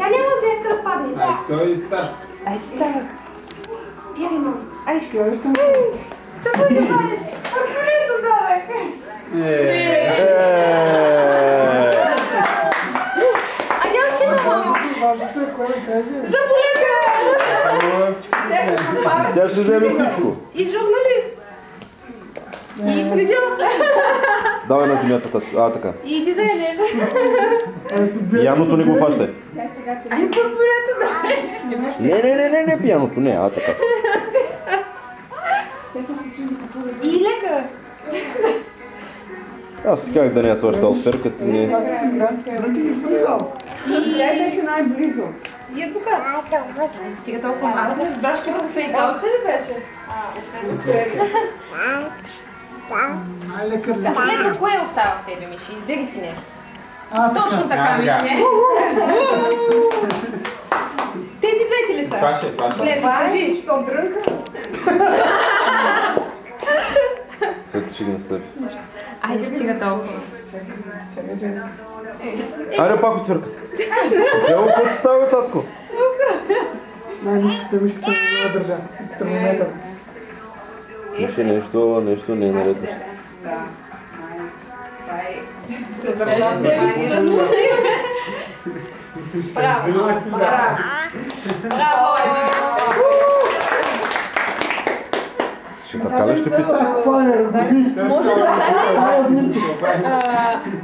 Тя няма да иска да падне. Ай, той стар. Ай, стара. Бягай, мама. Ай, Да бъде паднеш. Откъдето давай. А няма че на мама. Заболека! Тя ще вземе всичко. И журналист. И фризьор. Давай на земята, татко. Така. И дизайнер. Пияното не го фащай. Ай, по-полето да. Не, пияното, не, така. И лекар. Аз ти казах да не я сложи този сфер, като не... Тя беше най-близо. И адвокат. Стига толкова. Аз не разбрах, че по фейсбук. Колче ли беше? Последно кое остава в тебе, Миши? Избери си нещо. Точно така, Миши. Тези двете ли са? Това ще е, това са. Следно, кажи. Що дрънка? След ще ги настъпи. Айде, стига толкова. Айде пак отвъркат. Какво път става, татко? Най-ниската мишката не ме държа. Термометър. Миши, нещо не е наред. Да. Браво! Браво! Ще така ли ще пица? Това е, Може да стане